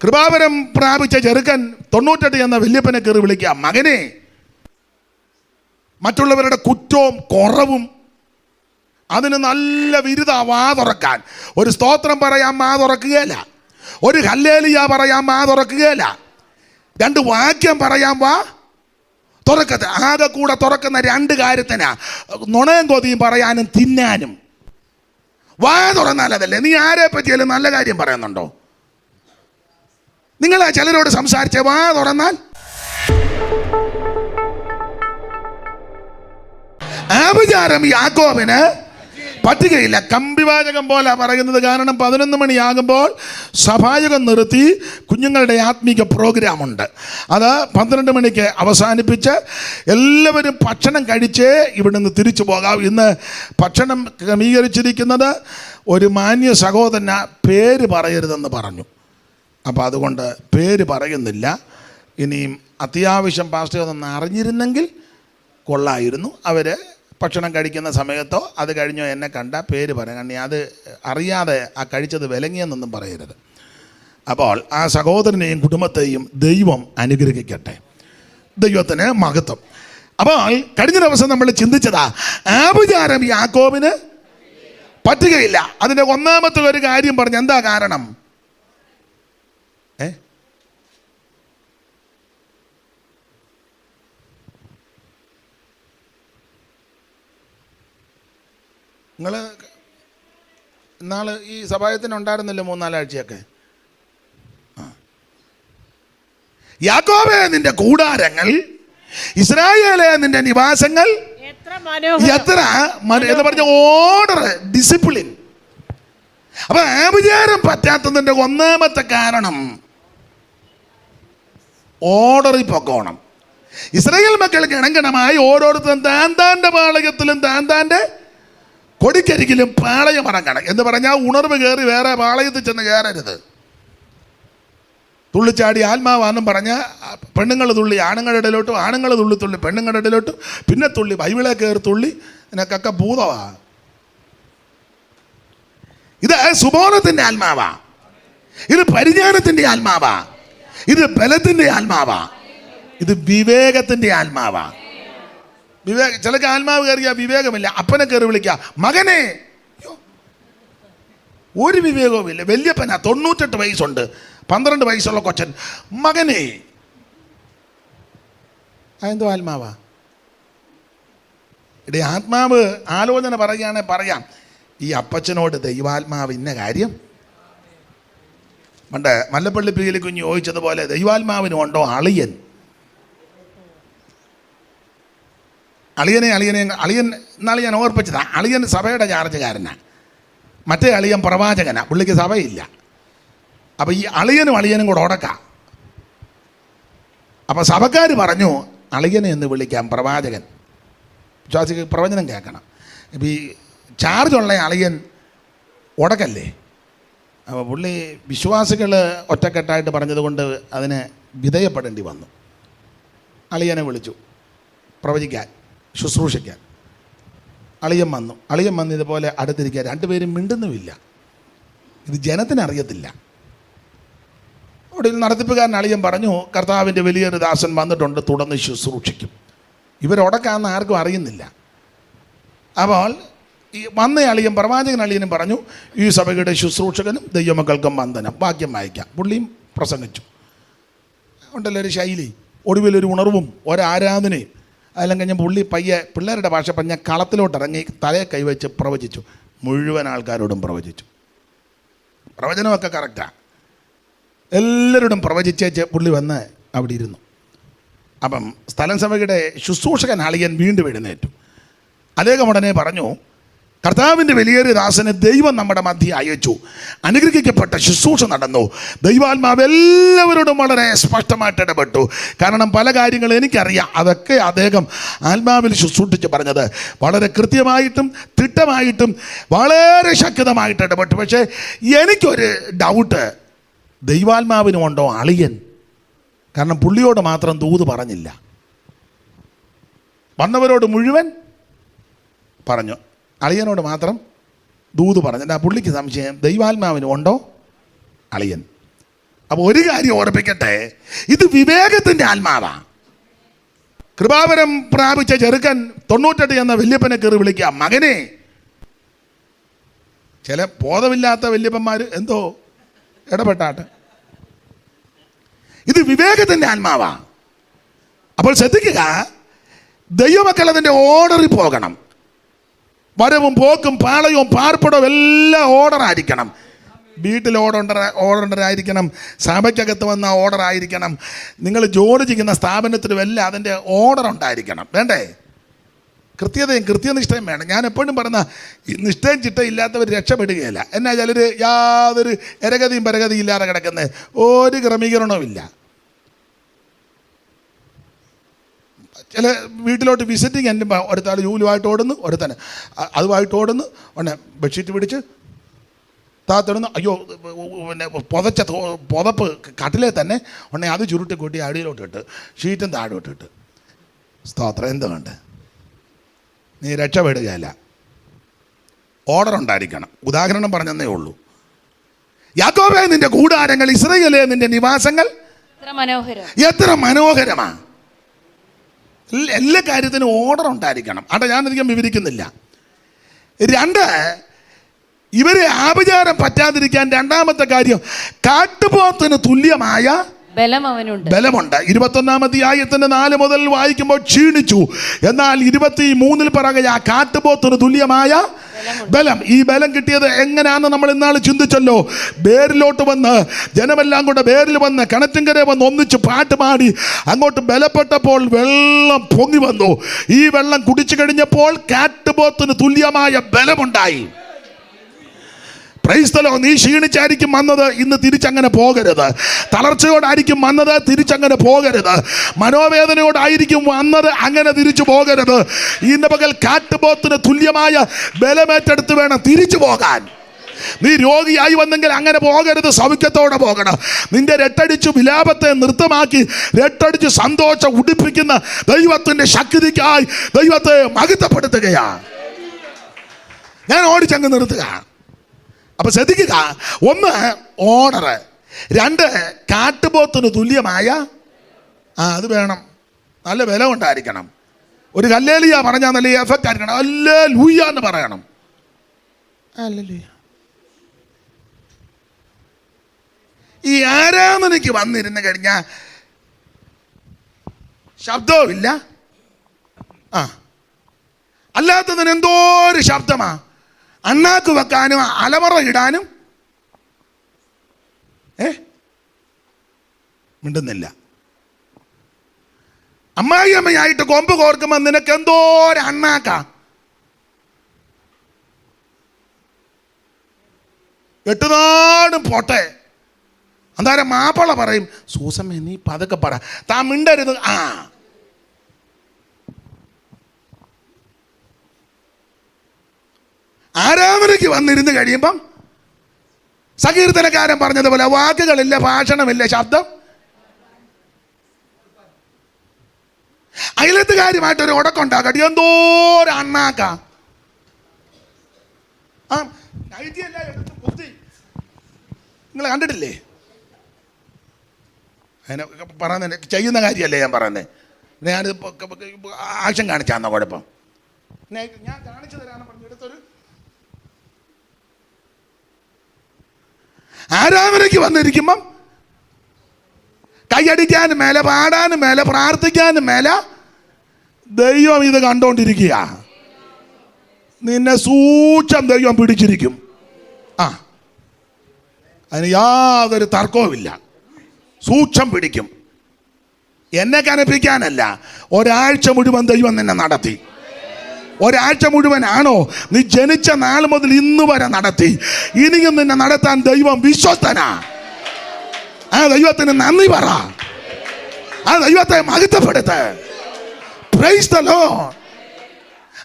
കൃപാവരം പ്രാപിച്ച ചെറുക്കൻ 98 എന്ന വല്യപ്പനെ കയറി വിളിക്കുക, മകനെ, മറ്റുള്ളവരുടെ കുറ്റവും കുറവും അതിന് നല്ല വിരുദ വാ തുറക്കാൻ. ഒരു സ്തോത്രം പറയാൻ മാ തുറക്കുകയില്ല, ഒരു ഹല്ലേലൂയ പറയാൻ മാ തുറക്കുകയില്ല, 2 വാക്യം പറയാൻ വാ തുറക്കത്ത്. ആകെ കൂടെ തുറക്കുന്ന 2 കാര്യത്തിനാ, നുണയും കൊതിയും പറയാനും തിന്നാനും. വാ തുറന്നാൽ അതല്ലേ. നീ ആരെ പറ്റിയാലും നല്ല കാര്യം പറയുന്നുണ്ടോ? നിങ്ങൾ ചിലരോട് സംസാരിച്ച വാ തുറന്നാൽ ആഭിചാരം യാക്കോബിന് പറ്റുകയില്ല. കമ്പിവാചകം പോലെ പറയുന്നത്. കാരണം 11 മണിയാകുമ്പോൾ സഭായോഗം നിർത്തി കുഞ്ഞുങ്ങളുടെ ആത്മീക പ്രോഗ്രാമുണ്ട്. അത് 12 മണിക്ക് അവസാനിപ്പിച്ച് എല്ലാവരും ഭക്ഷണം കഴിച്ചേ ഇവിടെ നിന്ന് തിരിച്ചു പോകാം. ഇന്ന് ഭക്ഷണം ക്രമീകരിച്ചിരിക്കുന്നത് ഒരു മാന്യ സഹോദരന പേര് പറയരുതെന്ന് പറഞ്ഞു. അപ്പോൾ അതുകൊണ്ട് പേര് പറയുന്നില്ല. ഇനിയും അത്യാവശ്യം പാസ്റ്റർ ഒന്ന് അറിഞ്ഞിരുന്നെങ്കിൽ കൊള്ളായിരുന്നു. അവർ ഭക്ഷണം കഴിക്കുന്ന സമയത്തോ അത് കഴിഞ്ഞോ എന്നെ കണ്ട പേര് പറയാം. കാരണം അത് അറിയാതെ ആ കഴിച്ചത് വിലങ്ങിയെന്നൊന്നും പറയരുത്. അപ്പോൾ ആ സഹോദരനെയും കുടുംബത്തെയും ദൈവം അനുഗ്രഹിക്കട്ടെ. ദൈവത്തിന് മഹത്വം. അപ്പോൾ കഴിഞ്ഞ ദിവസം നമ്മൾ ചിന്തിച്ചതാ, ആഭിചാരം യാക്കോബിന് പറ്റുകയില്ല. അതിൻ്റെ ഒന്നാമത്തെ ഒരു കാര്യം പറഞ്ഞു. എന്താ കാരണം? നിങ്ങൾ ഇന്നാൾ ഈ സഭായത്തിന് ഉണ്ടായിരുന്നല്ലോ 3-4 ആഴ്ചയൊക്കെ. യാക്കോബേ നിന്റെ കൂടാരങ്ങൾ, ഇസ്രായേലേ നിന്റെ നിവാസങ്ങൾ എത്ര എന്ന് പറഞ്ഞ ഓർഡർ, ഡിസിപ്ലിൻ. അപ്പൊ ആഭിചാരം പറ്റാത്തതിന്റെ ഒന്നാമത്തെ കാരണം ഓർഡറിൽ പൊക്കോണം. ഇസ്രായേൽ മക്കൾക്ക് ഇണങ്ങണമായി ഓരോരുത്തരും താന്താന്റെ പാളയത്തിലും താന്താന്റെ കൊടിക്കരികിലും പാളയം ഇറങ്ങണം. എന്ന് പറഞ്ഞാൽ ഉണർവ് കയറി വേറെ പാളയത്തിൽ ചെന്ന് കയറരുത്. തുള്ളിച്ചാടി ആത്മാവാന്നും പറഞ്ഞ പെണ്ണുങ്ങൾ തുള്ളി ആണുങ്ങളുടെ ഇടയിലോട്ടും, ആണുങ്ങൾ തുള്ളി പെണ്ണുങ്ങളുടെ ഇടയിലോട്ടും, പിന്നെ തുള്ളി ബൈബിളെ കയറി തുള്ളി. നിനക്കൊക്കെ ഭൂതവാ. ഇത് സുബോധത്തിൻ്റെ ആത്മാവാ, ഇത് പരിജ്ഞാനത്തിൻ്റെ ആത്മാവാ, ഇത് ബലത്തിൻ്റെ ആത്മാവാ, ഇത് വിവേകത്തിൻ്റെ ആത്മാവാ. ചിലക്ക് ആത്മാവ് കയറിയ വിവേകമില്ല. അപ്പനെ കയറി വിളിക്കുക, മകനെ. ഒരു വിവേകവും ഇല്ല. വല്യപ്പനാ, 98 വയസ്സുണ്ട്, 12 വയസ്സുള്ള കൊച്ചൻ, മകനെ. അതെന്തോ ആത്മാവാ? ഇടേ ആത്മാവ് ആലോചന പറയുകയാണെങ്കിൽ പറയാം, ഈ അപ്പച്ചനോട് ദൈവാത്മാവ് ഇന്ന കാര്യം. പണ്ട് മല്ലപ്പള്ളി പ്രിയലി കുഞ്ഞ് ചോദിച്ചതുപോലെ ദൈവാത്മാവിനുണ്ടോ അളിയൻ? അളിയൻ എന്നാൾ ഞാൻ ഓർപ്പിച്ചതാ. അളിയൻ സഭയുടെ ചാർജുകാരനാണ്, മറ്റേ അളിയൻ പ്രവാചകനാണ്, പുള്ളിക്ക് സഭയില്ല. അപ്പോൾ ഈ അളിയനും കൂടെ ഉടക്കാം. അപ്പോൾ സഭക്കാർ പറഞ്ഞു അളിയനെ എന്ന് വിളിക്കാം, പ്രവാചകൻ. വിശ്വാസിക്ക് പ്രവചനം കേൾക്കണം. ഇപ്പം ഈ ചാർജുള്ള അളിയൻ ഉടക്കല്ലേ. അപ്പോൾ പുള്ളി വിശ്വാസികൾ ഒറ്റക്കെട്ടായിട്ട് പറഞ്ഞതുകൊണ്ട് അതിന് വിധേയപ്പെടേണ്ടി വന്നു. അളിയനെ വിളിച്ചു പ്രവചിക്കാൻ, ശുശ്രൂഷിക്കാൻ. അളിയൻ വന്നു ഇതുപോലെ അടുത്തിരിക്കുക. 2 പേരും മിണ്ടുന്നുമില്ല. ഇത് ജനത്തിനറിയത്തില്ല. അവിടെ നടത്തിപ്പുകാരൻ അളിയൻ പറഞ്ഞു, കർത്താവിൻ്റെ വലിയൊരു ദാസൻ വന്നിട്ടുണ്ട്, തുടർന്ന് ശുശ്രൂഷിക്കും. ഇവരൊടക്കാന്ന് ആർക്കും അറിയുന്നില്ല. അപ്പോൾ ഈ വന്ന അളിയൻ, പ്രവാചകൻ അളിയനും പറഞ്ഞു, ഈ സഭയുടെ ശുശ്രൂഷകനും ദൈവമക്കൾക്കും വന്ദനം. വാക്യം വായിക്കാം. പുള്ളിയും പ്രസംഗിച്ചു. ഉണ്ടല്ലോ ഒരു ശൈലി, ഒടുവിലൊരു ഉണർവും ഒരാരാധനയും. അതെല്ലാം കഴിഞ്ഞ് പുള്ളി പയ്യെ പിള്ളേരുടെ ഭാഷ പറഞ്ഞ കളത്തിലോട്ടിറങ്ങി തലയെ കൈവച്ച് പ്രവചിച്ചു. മുഴുവൻ ആൾക്കാരോടും പ്രവചിച്ചു. പ്രവചനമൊക്കെ കറക്റ്റാണ്. എല്ലാവരോടും പ്രവചിച്ചേച്ച് പുള്ളി വന്ന് അവിടെ ഇരുന്നു. അപ്പം സ്ഥലം സഭയുടെ ശുശ്രൂഷകൻ അളിയൻ വീണ്ടും എഴുന്നേറ്റു. അദ്ദേഹം ഉടനെ പറഞ്ഞു, കർത്താവിൻ്റെ വലിയൊരു ദാസനെ ദൈവം നമ്മുടെ മധ്യ അയച്ചു, അനുഗ്രഹിക്കപ്പെട്ട ശുശ്രൂഷ നടന്നു. ദൈവാത്മാവ് എല്ലാവരോടും വളരെ സ്പഷ്ടമായിട്ട് ഇടപെട്ടു. കാരണം പല കാര്യങ്ങളും എനിക്കറിയാം, അതൊക്കെ അദ്ദേഹം ആത്മാവിൽ ശുശ്രൂഷിച്ച് പറഞ്ഞത് വളരെ കൃത്യമായിട്ടും തിട്ടമായിട്ടും വളരെ ശക്തമായിട്ട് ഇടപെട്ടു. പക്ഷേ എനിക്കൊരു ഡൗട്ട്, ദൈവാത്മാവിനുമുണ്ടോ അളിയൻ? കാരണം പുള്ളിയോട് മാത്രം ദൂത് പറഞ്ഞില്ല, വന്നവരോട് മുഴുവൻ പറഞ്ഞു, അളിയനോട് മാത്രം ദൂത് പറഞ്ഞു. ആ പുള്ളിക്ക് സംശയം, ദൈവാത്മാവിന് ഉണ്ടോ അളിയൻ? അപ്പോൾ ഒരു കാര്യം ഓർപ്പിക്കട്ടെ, ഇത് വിവേകത്തിൻ്റെ ആത്മാവാണ്. കൃപാവരം പ്രാപിച്ച ചെറുക്കൻ 98 എന്ന വല്യപ്പനെ കയറി വിളിക്കുക, മകനെ. ചില ബോധമില്ലാത്ത വല്യപ്പന്മാർ എന്തോ ഇടപെട്ടാട്ടെ. ഇത് വിവേകത്തിൻ്റെ ആത്മാവാണ്. അപ്പോൾ ശ്രദ്ധിക്കുക, ദൈവമക്കൾ അതിൻ്റെ ഓർഡറിൽ പോകണം. വരവും പോക്കും പാളയവും പാർപ്പിടവും എല്ലാം ഓർഡറായിരിക്കണം. വീട്ടിൽ ഓർഡറായിരിക്കണം, സഭയ്ക്കകത്ത് വന്ന ഓർഡറായിരിക്കണം, നിങ്ങൾ ജോലി ചെയ്യുന്ന സ്ഥാപനത്തിലും എല്ലാം അതിൻ്റെ ഓർഡർ ഉണ്ടായിരിക്കണം. വേണ്ടേ? കൃത്യതയും കൃത്യനിഷ്ഠയും വേണം. ഞാൻ എപ്പോഴും പറഞ്ഞ നിഷ്ഠയും ചിട്ടയും ഇല്ലാത്തവർ രക്ഷപ്പെടുകയില്ല. എന്നാ ചിലർ യാതൊരു എരഗതിയും പരഗതിയും ഇല്ലാതെ കിടക്കുന്നത്, ഒരു ക്രമീകരണവും ഇല്ല. ചില വീട്ടിലോട്ട് വിസിറ്റിങ് എൻ്റെ ഒരുത്താൾ ജൂലുമായിട്ട് ഓടുന്നു, ഒരുത്തന് അതുമായിട്ട് ഓടുന്നു, ഉടനെ ബെഡ്ഷീറ്റ് പിടിച്ച് താത്തിടുന്നു. അയ്യോ, പിന്നെ പുതപ്പ് കട്ടിലേ തന്നെ ഉടനെ അത് ചുരുട്ടി കൂട്ടി അടിയിലോട്ട് ഇട്ട് ഷീറ്റും താഴോട്ട് ഇട്ട്. സ്തോത്രം. എന്തുകൊണ്ട്? നീ രക്ഷപ്പെടുകയല്ല. ഓർഡർ ഉണ്ടായിരിക്കണം. ഉദാഹരണം പറഞ്ഞതേ ഉള്ളൂ. യാക്കോബേ നിന്റെ കൂടാരങ്ങൾ, ഇസ്രായേലേ നിന്റെ നിവാസങ്ങൾ എത്ര മനോഹരമാണ്. എല്ലാ കാര്യത്തിനും ഓർഡർ ഉണ്ടായിരിക്കണം. അവിടെ ഞാനധികം വിവരിക്കുന്നില്ല. 2, ഇവരെ ആഭിചാരം പറ്റാതിരിക്കാൻ രണ്ടാമത്തെ കാര്യം, കാട്ടുപോത്തിന് തുല്യമായ ബലമുണ്ട്. 21 അധ്യായത്തിന്റെ 4 മുതൽ വായിക്കുമ്പോൾ ക്ഷീണിച്ചു, എന്നാൽ 23 പറയുക ആ കാട്ടുപോത്തിന് തുല്യമായ ബലം. ഈ ബലം കിട്ടിയത് എങ്ങനെയാണെന്ന് നമ്മൾ ഇന്നാൾ ചിന്തിച്ചല്ലോ. ബേരിലോട്ട് വന്ന് ജനമെല്ലാം കൂടെ ബേരിൽ വന്ന് കിണറ്റിൻകര വന്ന് ഒന്നിച്ച് പാട്ട് പാടി അങ്ങോട്ട് ബലപ്പെട്ടപ്പോൾ വെള്ളം പൊങ്ങി വന്നു. ഈ വെള്ളം കുടിച്ചു കഴിഞ്ഞപ്പോൾ കാട്ടുപോത്തിന് തുല്യമായ ബലമുണ്ടായി. Price the Lord. നീ ക്ഷീണിച്ചായിരിക്കും വന്നത്, ഇന്ന് തിരിച്ചങ്ങനെ പോകരുത്. തളർച്ചയോടായിരിക്കും വന്നത്, തിരിച്ചങ്ങനെ പോകരുത്. മനോവേദനയോടായിരിക്കും വന്നത്, അങ്ങനെ തിരിച്ചു പോകരുത്. ഇന്ന് പകൽ കാട്ടുപോത്തിന് തുല്യമായ ബലമേറ്റെടുത്ത് വേണം തിരിച്ചു പോകാൻ. നീ രോഗിയായി വന്നെങ്കിൽ അങ്ങനെ പോകരുത്, സൗഖ്യത്തോടെ പോകണം. നിന്റെ രട്ടടിച്ചു വിലാപത്തെ നൃത്തമാക്കി രട്ടടിച്ച് സന്തോഷം ഉടിപ്പിക്കുന്ന ദൈവത്തിൻ്റെ ശക്തിക്കായി ദൈവത്തെ മഹത്വപ്പെടുത്തുകയാണ്. ഞാൻ ഓടിച്ചങ്ങ് നിർത്തുക. അപ്പൊ ശ്രദ്ധിക്കുക, 1 ഓർഡർ, 2 കാട്ടുപോത്തിന് തുല്യമായ അത് വേണം. നല്ല ബലം ഉണ്ടായിരിക്കണം. ഒരു ഹല്ലേലൂയ പറഞ്ഞാൽ നല്ല എഫക്റ്റ് ആയിരിക്കണം. ഹല്ലേലൂയ എന്ന് പറയണം. ഹല്ലേലൂയ. ഈ ആരാധനയ്ക്ക് വന്നിരുന്ന് കഴിഞ്ഞാൽ ശബ്ദവുമില്ല, അല്ലാത്തതിന് എന്തോ ഒരു ശബ്ദമാ. അണ്ണാക്ക് വെക്കാനും അലമറ ഇടാനും മിണ്ടുന്നില്ല. അമ്മായിയമ്മയായിട്ട് കൊമ്പ് കോർക്കുമ്പോൾ നിനക്ക് എന്തോ ഒരു അണ്ണാക്ക. എട്ടുനാടും പോട്ടെ. അന്നേരം മാപ്പള പറയും, സൂസമ്മ നീ പതുക്കെ പറ, താൻ മിണ്ടരുത്. ആരാധനയ്ക്ക് വന്നിരുന്ന് കഴിയുമ്പം സങ്കീർത്തനക്കാരൻ പറഞ്ഞതുപോലെ വാക്കുകളില്ല, ഭാഷണമില്ല, ശബ്ദം. അയലത്തുകാരുമായിട്ടൊരു ഉടക്കുണ്ടാക്കട്ടെ, എന്തോ ഒരു അണ്ണാക്ക. നിങ്ങൾ കണ്ടിട്ടില്ലേ? അതിനെ പറയുന്ന ചെയ്യുന്ന കാര്യമല്ലേ ഞാൻ പറയുന്നത്. ഞാനിത് ആക്ഷൻ കാണിച്ചാന്നോ കുഴപ്പം? ഞാൻ കാണിച്ചു തരാന്ന് പറഞ്ഞു എടുത്തൊരു ആരാധനയ്ക്ക് വന്നിരിക്കുമ്പം കൈയടിക്കാനും മേലെ, പാടാനും മേലെ, പ്രാർത്ഥിക്കാനും മേലെ. ദൈവം ഇത് കണ്ടോണ്ടിരിക്കുക. നിന്നെ സൂക്ഷം ദൈവം പിടിച്ചിരിക്കും. അതിന് യാതൊരു തർക്കവുമില്ല. സൂക്ഷം പിടിക്കും. എന്നെ കനപ്പിക്കാനല്ല, ഒരാഴ്ച മുഴുവൻ ദൈവം നിന്നെ നടത്തി. ഒരാഴ്ച മുഴുവനാണോ? നീ ജനിച്ച നാൾ മുതൽ ഇന്ന് വരെ നടത്തി. ഇനിയും നിന്നെ നടത്താൻ ദൈവം വിശ്വസ്തനാ. ആ ദൈവത്തിന് നന്ദി പറ. ആ ദൈവത്തെ മഹത്വപ്പെടുത്ത്. Price the Lord.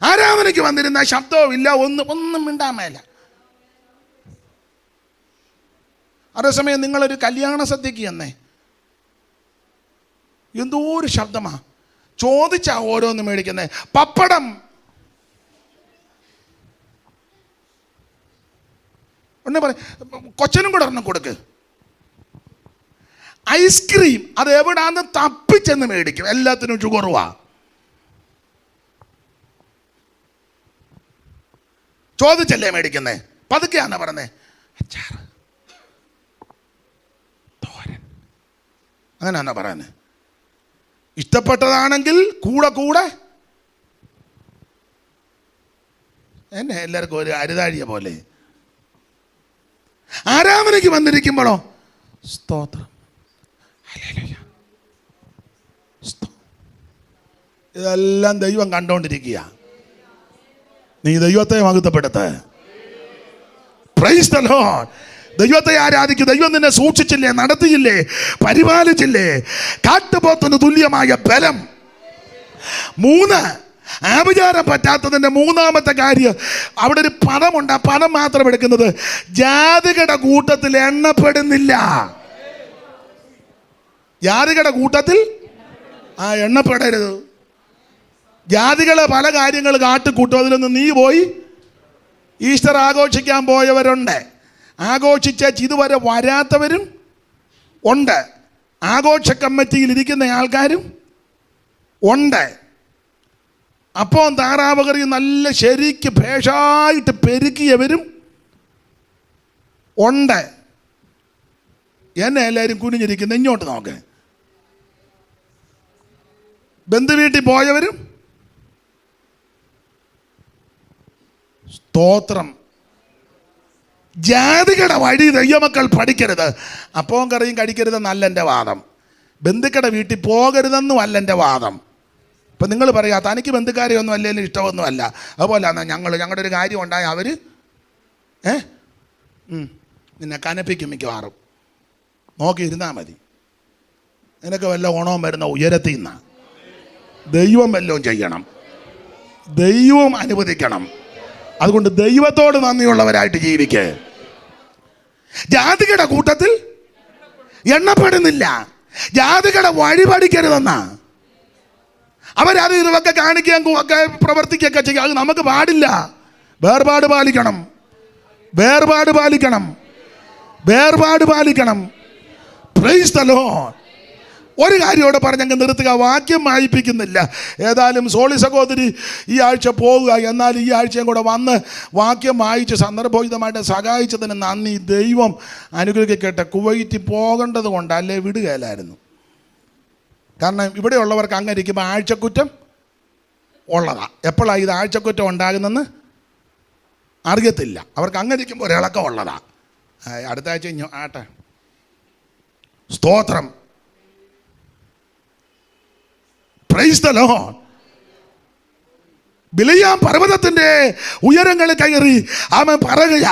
ആരാധനയ്ക്ക് വന്നിരുന്ന ശബ്ദവും ഇല്ല, ഒന്നും മിണ്ടാൻ മേല. അതേസമയം നിങ്ങളൊരു കല്യാണ സദ്യക്ക് എന്നേ എന്തോ ഒരു ശബ്ദമാ. ചോദിച്ചാ ഓരോന്ന് മേടിക്കുന്നേ. പപ്പടം ഒന്നേ പറ, കൊച്ചനും കൂടെ ഒരെണ്ണം കൊടുക്ക്. ഐസ്ക്രീം അത് എവിടാന്ന് തപ്പിച്ചെന്ന് മേടിക്കും. എല്ലാത്തിനും ഷുഗറുവാ. ചോദിച്ചല്ലേ മേടിക്കുന്നേ. പതുക്കെയാന്ന് പറഞ്ഞേ, അച്ചാർ, തോരൻ, അങ്ങനെയാന്നാ പറയുന്നത്. ഇഷ്ടപ്പെട്ടതാണെങ്കിൽ കൂടെ കൂടെ എന്നെ എല്ലാവർക്കും ഒരു അരുതാഴിയ പോലെ. ആരാധനയ്ക്ക് വന്നിരിക്കുമ്പോഴോ സ്തോത്രം, ഇതെല്ലാം ദൈവം കണ്ടോണ്ടിരിക്കുക. നീ ദൈവത്തെ മഹത്വപ്പെടുത്ത്. Price the Lord. ദൈവത്തെ ആരാധിക്കും. ദൈവം നിന്നെ സൂക്ഷിച്ചില്ലേ, നടത്തിയില്ലേ, പരിപാലിച്ചില്ലേ. കാട്ടുപോത്തിന് തുല്യമായ ബലം. 3, ആഭിചാരം പറ്റാത്തതിൻ്റെ 3ാമത്തെ കാര്യം, അവിടെ ഒരു പദമുണ്ട്. ആ പദം മാത്രം എടുക്കുന്നത്, ജാതികളുടെ കൂട്ടത്തിൽ എണ്ണപ്പെടുന്നില്ല. ജാതികളുടെ കൂട്ടത്തിൽ എണ്ണപ്പെടരുത്. ജാതികളെ പല കാര്യങ്ങൾ കാട്ടിക്കൂട്ടും. അതിലൊന്ന് നീ പോയി ഈസ്റ്റർ ആഘോഷിക്കാൻ പോയവരുണ്ട്, ആഘോഷിച്ച് ഇതുവരെ വരാത്തവരും ഉണ്ട്, ആഘോഷ കമ്മിറ്റിയിൽ ഇരിക്കുന്ന ആൾക്കാരും ഉണ്ട്. അപ്പം താറാവ് കറി നല്ല ശരിക്ക് ഭേഷായിട്ട് പെരുക്കിയവരും ഉണ്ട്. എന്നെ എല്ലാവരും കുനിഞ്ഞിരിക്കുന്ന ഇങ്ങോട്ട് നോക്ക്. ബന്ധുവീട്ടിൽ പോയവരും. സ്തോത്രം. ജാതികളുടെ വഴി ദൈവമക്കൾ പഠിക്കരുത്. അപ്പവും കറിയും കഴിക്കരുതെന്നല്ല എൻ്റെ വാദം. ബന്ധുക്കളുടെ വീട്ടിൽ പോകരുതെന്നും അല്ല എൻ്റെ വാദം. ഇപ്പം നിങ്ങൾ പറയാ തനിക്ക് ബന്ധുക്കാരെയൊന്നും അല്ലെങ്കിലും ഇഷ്ടമൊന്നും അല്ല. അതുപോലെ ഞങ്ങളുടെ ഒരു കാര്യം ഉണ്ടായി അവർ നിന്നെ കനപ്പിക്കും. മിക്കവാറും നോക്കിയിരുന്നാൽ മതി. നിനക്ക് വല്ല ഓണവും വരുന്ന ഉയരത്തിൽ നിന്നാണ്. ദൈവം വല്ലതും ചെയ്യണം, ദൈവം അനുവദിക്കണം. അതുകൊണ്ട് ദൈവത്തോട് നന്ദിയുള്ളവരായിട്ട് ജീവിക്കേ. ജാതികളുടെ കൂട്ടത്തിൽ എണ്ണപ്പെടുന്നില്ല. ജാതികളുടെ വഴി പഠിക്കരുതെന്നാ. അവരത് ഇതൊക്കെ കാണിക്കുകയും ഒക്കെ പ്രവർത്തിക്കുകയൊക്കെ ചെയ്യുക. അത് നമുക്ക് പാടില്ല. വേർപാട് പാലിക്കണം, വേർപാട് പാലിക്കണം, വേർപാട് പാലിക്കണം. Price the Lord. ഒരു കാര്യം ഇവിടെ പറഞ്ഞങ്ങ് നിർത്തുക, വാക്യം വായിപ്പിക്കുന്നില്ല. ഏതായാലും സോളി സഹോദരി ഈ ആഴ്ച പോവുക. എന്നാൽ ഈ ആഴ്ചയും കൂടെ വന്ന് വാക്യം വായിച്ച് സന്ദർഭോചിതമായിട്ട് സഹായിച്ചതിന് നന്ദി. ദൈവം അനുഗ്രഹിക്കട്ടെ. കുവൈറ്റിൽ പോകേണ്ടത് കൊണ്ട് അല്ലേ വിടുകയില്ലായിരുന്നു. കാരണം ഇവിടെയുള്ളവർക്ക് അങ്ങനെ ഇരിക്കുമ്പോൾ ആഴ്ചക്കുറ്റം ഉള്ളതാണ്. എപ്പോഴാണ് ഇത് ആഴ്ചക്കുറ്റം ഉണ്ടാകുന്നെന്ന് അറിയത്തില്ല. അവർക്ക് അങ്ങനെ ഇരിക്കുമ്പോൾ ഒരിളക്കം ഉള്ളതാണ്. അടുത്ത ആഴ്ച ആട്ടെ. സ്തോത്രം. Price the Lord. ബിലിയാം പർവ്വതത്തിന്റെ ഉയരങ്ങൾ കയറി അവൻ പറയുക.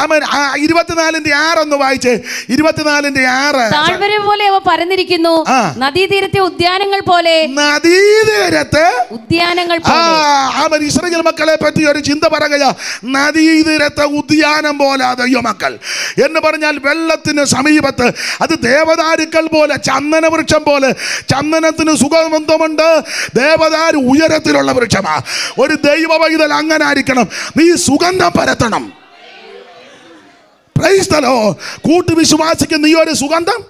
അവൻ 24:6 ഒന്ന് വായിച്ച്. 24:6. താഴ്വര പോലെ അവ പരന്നിരിക്കുന്നു, നദീതീരത്തെ ഉദ്യാനങ്ങൾ പോലെ. നദീതീരത്തെ ഉദ്യാനങ്ങൾ. അവൻ ഇസ്രായേൽ മക്കളെ പറ്റി ഒരു ചിന്ത പറയുക. നദീതീരത്തെ ഉദ്യാനം പോലെ ദൈവമക്കൾ എന്ന് പറഞ്ഞാൽ വെള്ളത്തിന് സമീപത്ത്. അത് ദേവദാരുക്കൾ പോലെ, ചന്ദന വൃക്ഷം പോലെ. ചന്ദനത്തിന് സുഗന്ധമുണ്ട്. ദേവദാരു ഉയരത്തിലുള്ള വൃക്ഷമാ. ഒരു ദൈവ പൈതൽ അങ്ങനെ ആയിരിക്കണം. നീ സുഗന്ധം പരത്തണം. Praise the Lord. കൂട്ടുവിശ്വാസിക്ക് നീ ഒരു സുഗന്ധം,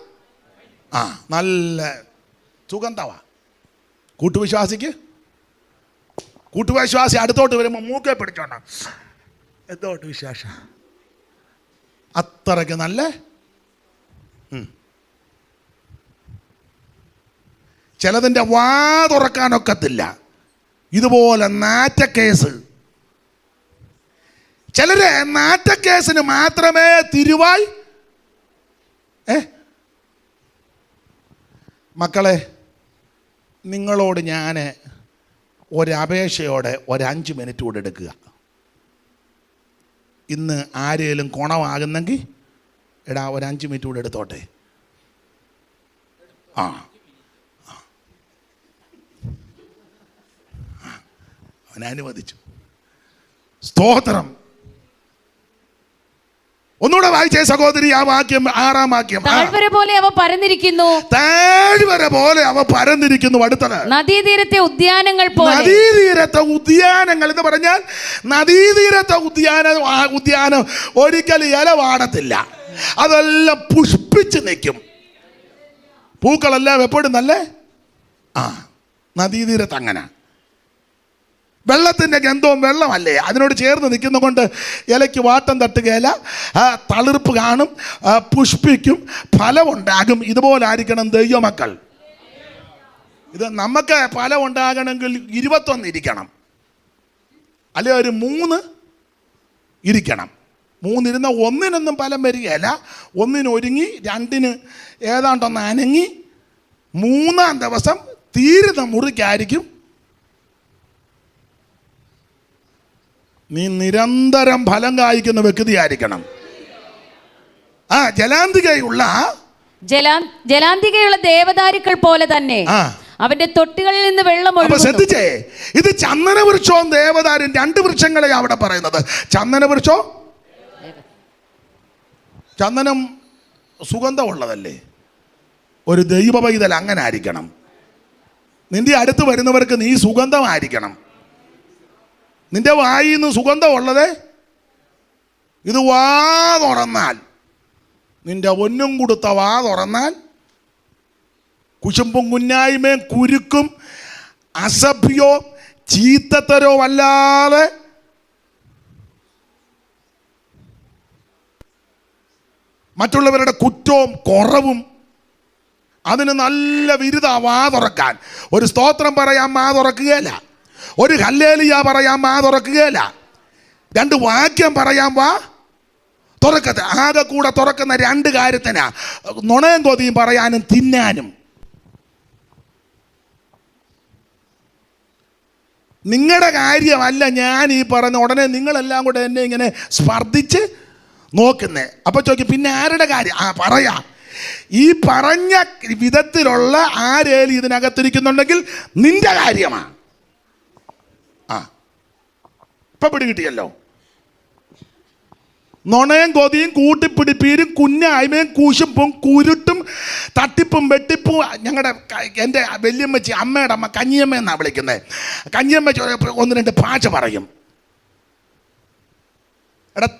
നല്ല സുഗന്ധമാ കൂട്ടുവിശ്വാസിക്ക്. കൂട്ടുവിശ്വാസി അടുത്തോട്ട് വരുമ്പോൾ മൂക്കെ പിടിച്ചോണം. എന്തോട്ട് വിശ്വാസം, അത്രയ്ക്ക് നല്ല. ചിലതിൻ്റെ വാ തുറക്കാനൊക്കത്തില്ല. ഇതുപോലെ നാറ്റക്കേസ്. ചിലര് നാറ്റക്കേസിന് മാത്രമേ തിരുവായി. മക്കളെ, നിങ്ങളോട് ഞാൻ ഒരപേക്ഷയോടെ 5 മിനിറ്റ് കൂടെ എടുക്കുക. ഇന്ന് ആരെങ്കിലും കുണമാകുന്നെങ്കിൽ എടാ 5 മിനിറ്റ് കൂടെ എടുത്തോട്ടെ. അവൻ അനുവദിച്ചു. സ്തോത്രം. ഒന്നുകൂടെ വായിച്ചേ സഹോദരി ആ വാക്യം, 6-ാം വാക്യം. താഴ്വര പോലെ അവ പരന്നിരിക്കുന്നു, താഴ്വര പോലെ അവ പരന്നിരിക്കുന്നു. അടുത്തത് നദീതീരത്തെ ഉദ്യാനങ്ങൾ പോലെ. നദീതീരത്തെ ഉദ്യാനങ്ങൾ എന്ന് പറഞ്ഞാൽ നദീതീരത്തെ ഉദ്യാനം ഒരിക്കലും ഇല വാടത്തില്ല. അതെല്ലാം പുഷ്പിച്ച് നിൽക്കും. പൂക്കളെല്ലാം എപ്പോഴും നല്ല നദീതീരത്ത് അങ്ങനെ. വെള്ളത്തിൻ്റെ ഗന്ധവും വെള്ളമല്ലേ, അതിനോട് ചേർന്ന് നിൽക്കുന്ന കൊണ്ട് ഇലയ്ക്ക് വാട്ടം തട്ടുകയില്ല, തളിർപ്പ് കാണും, പുഷ്പിക്കും, ഫലമുണ്ടാകും. ഇതുപോലെ ആയിരിക്കണം ദൈവമക്കൾ. ഇത് നമുക്ക് ഫലം ഉണ്ടാകണമെങ്കിൽ 21 ഇരിക്കണം, അല്ലെ ഒരു 3 ഇരിക്കണം. 3 ഇരുന്ന 1-നൊന്നും ഫലം വരികയില്ല. 1-ന് ഒരുങ്ങി, 2-ന് ഏതാണ്ടൊന്ന് അനങ്ങി, 3-ാം ദിവസം തീരുന്ന മുറിക്കായിരിക്കും നീ നിരന്തരം ഫലം കായ്ക്കുന്ന വ്യക്തിയായിരിക്കണം. ജലാന്തികയുള്ള ദേവദാരുക്കൾ പോലെ തന്നെ അവന്റെ തൊട്ടികളിൽ നിന്ന് വെള്ളം ഒഴുകുന്നു. ശ്രദ്ധിച്ചേ, ഇത് ചന്ദനവൃക്ഷവും ദേവദാരും 2 വൃക്ഷങ്ങളെ അവിടെ പറയുന്നത്. ചന്ദനവൃക്ഷോ, ചന്ദനം സുഗന്ധമുള്ളതല്ലേ. ഒരു ദൈവ പൈതൽ അങ്ങനെ ആയിരിക്കണം. നിന്റെ അടുത്ത് വരുന്നവർക്ക് നീ സുഗന്ധമായിരിക്കണം. നിന്റെ വായിൽ നിന്ന് സുഗന്ധമുള്ളത്. ഇത് വാ തുറന്നാൽ, നിന്റെ ഒന്നും കൊടുത്ത വാ തുറന്നാൽ കുശുമ്പും കുന്നായ്മയും കുരുക്കും അസഭ്യോ ചീത്തത്തരോ അല്ലാതെ മറ്റുള്ളവരുടെ കുറ്റവും കുറവും അതിന് നല്ല വിരുദ വാ തുറക്കാൻ. ഒരു സ്തോത്രം പറയാൻ വാ തുറക്കുകയില്ല, ഒരു ഹല്ലേലൂയ പറയാൻ വാ തുറക്കുകയില്ല, 2 വാക്യം പറയാൻ വാ തുറക്കത്തെ. ആകെ കൂടെ തുറക്കുന്ന 2 കാര്യത്തിനാ, നുണയും കൊതിയും പറയാനും തിന്നാനും. നിങ്ങളുടെ കാര്യമല്ല ഞാൻ ഈ പറഞ്ഞ ഉടനെ നിങ്ങളെല്ലാം കൂടെ എന്നെ ഇങ്ങനെ സ്പർദ്ധിച്ച് നോക്കുന്നേ. അപ്പോൾ ചോദിക്കും പിന്നെ ആരുടെ കാര്യം? പറയാം. ഈ പറഞ്ഞ വിധത്തിലുള്ള ആരേലും ഇതിനകത്തിരിക്കുന്നുണ്ടെങ്കിൽ നിന്റെ കാര്യമാണ്. ഇപ്പം പിടികിട്ടിയല്ലോ. നുണയും കൊതിയും കൂട്ടിപ്പിടിപ്പീരും കുഞ്ഞായ്മയും കുശുമ്പും കുരുട്ടും തട്ടിപ്പും വെട്ടിപ്പും. എൻ്റെ വല്യമ്മച്ചി, അമ്മയുടെ അമ്മ കഞ്ഞിയമ്മ എന്നാണ് വിളിക്കുന്നത്. കഞ്ഞിയമ്മ 1-2 ഭാഷ പറയും.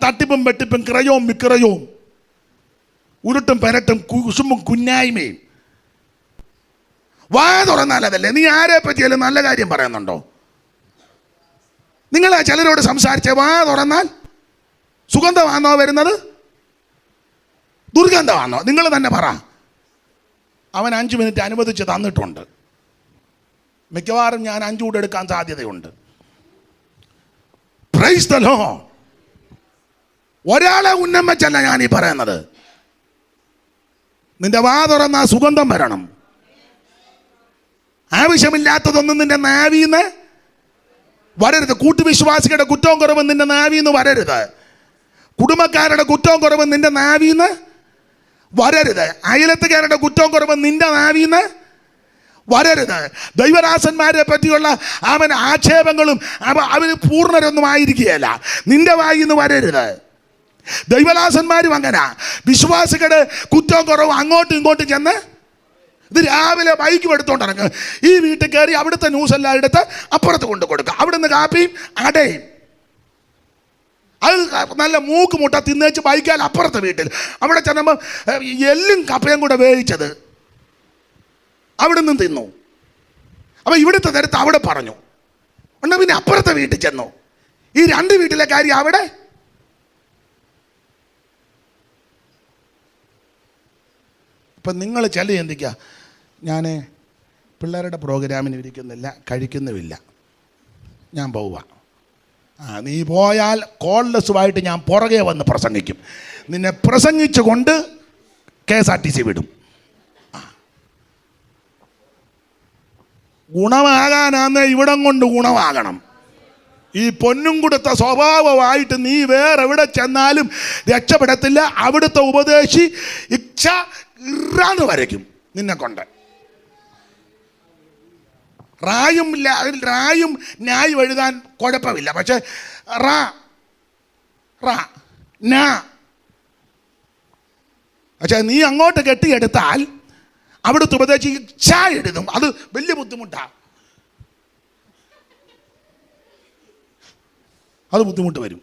തട്ടിപ്പും വെട്ടിപ്പും ക്രയവും വിക്രയവും ഉരുട്ടും പെരട്ടും കുശുമ്പും കുഞ്ഞായ്മയും. വാ തുറന്നാൽ അതല്ലേ. നീ ആരെ പറ്റിയാലും നല്ല കാര്യം പറയുന്നുണ്ടോ? നിങ്ങൾ ചിലരോട് സംസാരിച്ച വാ തുറന്നാൽ സുഗന്ധമാണോ വരുന്നത്, ദുർഗന്ധമാണോ? നിങ്ങൾ തന്നെ പറ. അവൻ 5 മിനിറ്റ് അനുവദിച്ച് തന്നിട്ടുണ്ട്. മിക്കവാറും ഞാൻ 5 കൂടെ എടുക്കാൻ സാധ്യതയുണ്ട്. Price the Lord. ഒരാളെ ഉന്നം വെച്ചല്ല ഞാൻ ഈ പറയുന്നത്. നിന്റെ വാ തുറന്ന സുഗന്ധം വരണം. ആവശ്യമില്ലാത്തതൊന്നും നിന്റെ നാവീന്ന് വരരുത്. കൂട്ടുവിശ്വാസികളുടെ കുറ്റവും കുറവും നിന്റെ നാവീന്ന് വരരുത്. കുടുംബക്കാരുടെ കുറ്റവും കുറവും നിന്റെ നാവീന്ന് വരരുത്. അയലത്തുകാരുടെ കുറ്റവും കുറവും നിന്റെ നാവീന്ന് വരരുത്. ദൈവദാസന്മാരെ പറ്റിയുള്ള അവൻ ആക്ഷേപങ്ങളും അവർ പൂർണ്ണരൊന്നും ആയിരിക്കുകയല്ല, നിന്റെ വായിന്ന് വരരുത്. ദൈവദാസന്മാരും അങ്ങനെ. വിശ്വാസികളുടെ കുറ്റവും കുറവും അങ്ങോട്ടും ഇങ്ങോട്ടും ചെന്ന് ഇത് രാവിലെ ബൈക്കും എടുത്തോണ്ടിറങ്ങും. ഈ വീട്ടിൽ കയറി അവിടുത്തെ ന്യൂസ് എല്ലാം എടുത്ത് അപ്പുറത്ത് കൊണ്ട് കൊടുക്കുക. അവിടുന്ന് കാപ്പിയും അടയും. അത് നല്ല മൂക്ക് മുട്ട തിന്നേച്ച് ബൈക്കാൽ അപ്പുറത്തെ വീട്ടിൽ അവിടെ ചെന്നപ്പോൾ എല്ലും കപ്പയും കൂടെ വേവിച്ചത് അവിടെ നിന്ന് തിന്നു. അപ്പം ഇവിടുത്തെ തരത്ത് അവിടെ പറഞ്ഞു. എന്നാൽ പിന്നെ അപ്പുറത്തെ വീട്ടിൽ ചെന്നു. ഈ 2 വീട്ടിലെ കാര്യം അവിടെ. ഇപ്പം നിങ്ങൾ ചിന്തിക്കുക, ഞാൻ പിള്ളേരുടെ പ്രോഗ്രാമിന് ഇരിക്കുന്നില്ല, കഴിക്കുന്നുമില്ല, ഞാൻ പോവുക. നീ പോയാൽ കോൾലെസ്സുമായിട്ട് ഞാൻ പുറകെ വന്ന് പ്രസംഗിക്കും. നിന്നെ പ്രസംഗിച്ചു കൊണ്ട് KSRTC വിടും. ഗുണമാകാനാന്ന് ഇവിടം കൊണ്ട് ഗുണമാകണം. ഈ പൊന്നും കൊടുത്ത സ്വഭാവമായിട്ട് നീ വേറെ എവിടെ ചെന്നാലും രക്ഷപ്പെടത്തില്ല. അവിടുത്തെ ഉപദേശി ഇച്ഛ ഇറാന്ന് വരയ്ക്കും നിന്നെ കൊണ്ട്. റായും ന്യായം എഴുതാൻ കുഴപ്പമില്ല. പക്ഷെ പക്ഷെ നീ അങ്ങോട്ട് കെട്ടിയെടുത്താൽ അവിടുത്തെ ഉപദേശി ഛ എഴുതും. അത് വലിയ ബുദ്ധിമുട്ടാണ്. അത് ബുദ്ധിമുട്ട് വരും.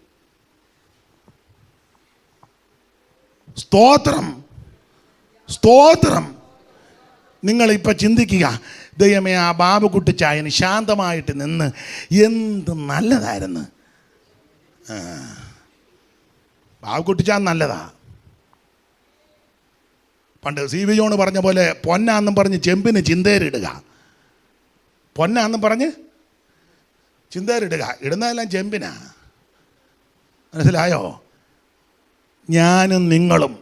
സ്തോത്രം സ്തോത്രം. നിങ്ങളിപ്പോൾ ചിന്തിക്കുക, ദൈവമേ ആ ബാബുക്കുട്ടിച്ചായന് ശാന്തമായിട്ട് നിന്ന് എന്ത് നല്ലതായിരുന്നു. ബാബുക്കുട്ടിച്ചാൻ നല്ലതാ. പണ്ട് CB ജോൺ പറഞ്ഞ പോലെ പൊന്നാന്നും പറഞ്ഞ് ചെമ്പിന് ചിന്തേരിടുക, പൊന്നാന്നും പറഞ്ഞ് ചിന്തേരിടുക, ഇടുന്നതെല്ലാം ചെമ്പിനാ. മനസ്സിലായോ? ഞാനും നിങ്ങളും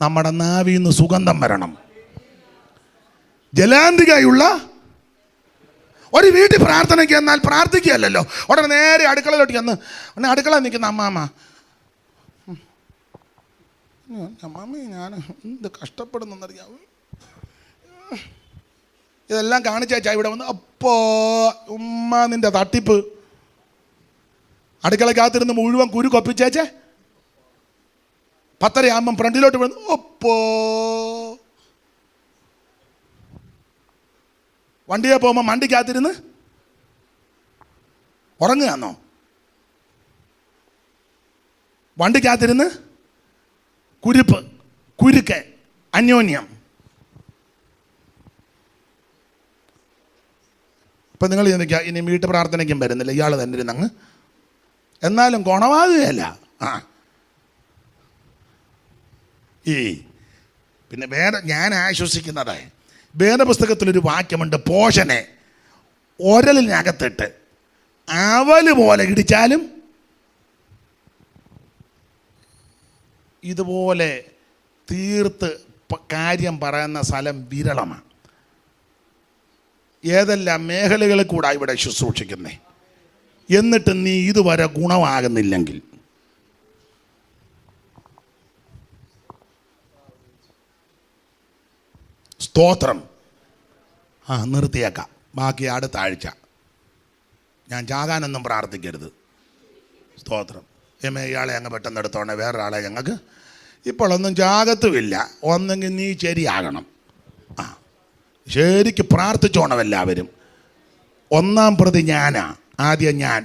നമ്മുടെ നാവിൽ നിന്ന് സുഗന്ധം വരണം. ജലാന്തികയുള്ള ഒരു വീട്ടിൽ പ്രാർത്ഥനയ്ക്ക് എന്നാൽ പ്രാർത്ഥിക്കുകയല്ലോ, ഉടനെ നേരെ അടുക്കളയിലോട്ട് ചെന്ന് ഉടനെ അടുക്കള നിൽക്കുന്ന അമ്മാമ്മ, മമ്മി ഞാൻ എന്ത് കഷ്ടപ്പെടുന്നറിയാവും, ഇതെല്ലാം കാണിച്ചാ ഇവിടെ വന്ന് അപ്പോ ഉമ്മ നിൻ്റെ തട്ടിപ്പ്. അടുക്കളക്കകത്തിരുന്ന് മുഴുവൻ കുരു കൊപ്പിച്ചേച്ചേ 10:30 ഫ്രണ്ടിലോട്ട് വീഴുന്നു. ഒപ്പോ വണ്ടിയെ പോകുമ്പോൾ വണ്ടിക്കകത്തിരുന്ന് ഉറങ്ങുകയാണോ? വണ്ടിക്കകത്തിരുന്ന് കുരുക്ക് അന്യോന്യം. ഇപ്പം നിങ്ങൾ ചിന്തിക്കുക, ഇനി വീട്ടു പ്രാർത്ഥനയ്ക്കും വരുന്നില്ല, ഇയാൾ തന്നെ ഇരുന്നങ്ങ്. എന്നാലും ഗുണമാകുകയല്ല. പിന്നെ ഞാൻ ആശ്വസിക്കുന്നത്, വേദപുസ്തകത്തിലൊരു വാക്യമുണ്ട്, പോഷനെ ഒരലിനകത്തിട്ട് അവല് പോലെ ഇടിച്ചാലും ഇതുപോലെ തീർത്ത് കാര്യം പറയുന്ന സ്ഥലം വിരളമാണ്. ഏതെല്ലാം മേഖലകളിൽ കൂടെ ഇവിടെ ശുശ്രൂഷിക്കുന്നേ, എന്നിട്ട് നീ ഇതുവരെ ഗുണമാകുന്നില്ലെങ്കിൽ സ്തോത്രം. നിർത്തിയേക്കാം, ബാക്കി അടുത്ത ആഴ്ച. ഞാൻ ചാകാനൊന്നും പ്രാർത്ഥിക്കരുത്. സ്തോത്രം. ഇയാളെ അങ്ങ് പെട്ടെന്ന് എടുത്തോണേ, വേറൊരാളെ ഞങ്ങൾക്ക് ഇപ്പോഴൊന്നും ജാഗത്തുമില്ല. ഒന്നെങ്കിൽ നീ ശരിയാകണം. ശരിക്ക് പ്രാർത്ഥിച്ചോണം എല്ലാവരും. 1-ാം പ്രതി ഞാനാ, ആദ്യം ഞാൻ,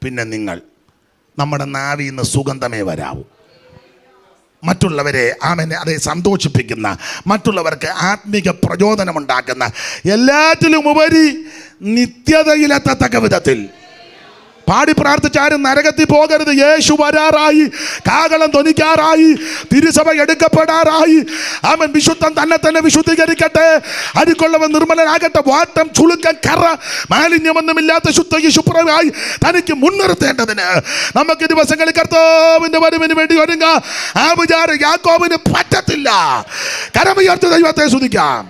പിന്നെ നിങ്ങൾ. നമ്മുടെ നാവിൽ നിന്ന് സുഗന്ധമേ വരാവൂ. മറ്റുള്ളവരെ അതേ സന്തോഷിപ്പിക്കുന്ന, മറ്റുള്ളവർക്ക് ആത്മീക പ്രചോദനമുണ്ടാക്കുന്ന, എല്ലാറ്റിലും ഉപരി നിത്യതയിലെത്തത്തക്ക വിധത്തിൽ പാടി പ്രാർത്ഥിച്ചാരും നരകത്തിൽ പോകരുത്. യേശു വരാറായി, കാഹളം ധ്വനിക്കാറായി, തിരുസഭ എടുക്കപ്പെടാറായി. അവൻ വിശുദ്ധൻ തന്നെ വിശുദ്ധീകരിക്കട്ടെ, അരിക്കൊള്ളവൻ നിർമ്മലനാകട്ടെ. വാട്ടം, ചുളുക്കം, കറ, മാലിന്യമൊന്നുമില്ലാത്ത ശുദ്ധമായി തനിക്ക് മുൻനിർത്തേണ്ടതിന് നമുക്ക് ദിവസങ്ങളിൽ കർത്താവിന്റെ വരവിന് വേണ്ടി ഒരുങ്ങാം. ആ വിചാരം യാക്കോബിന് പറ്റത്തില്ല. കരമുയർത്തി ദൈവത്തെ സ്തുതിക്കാം.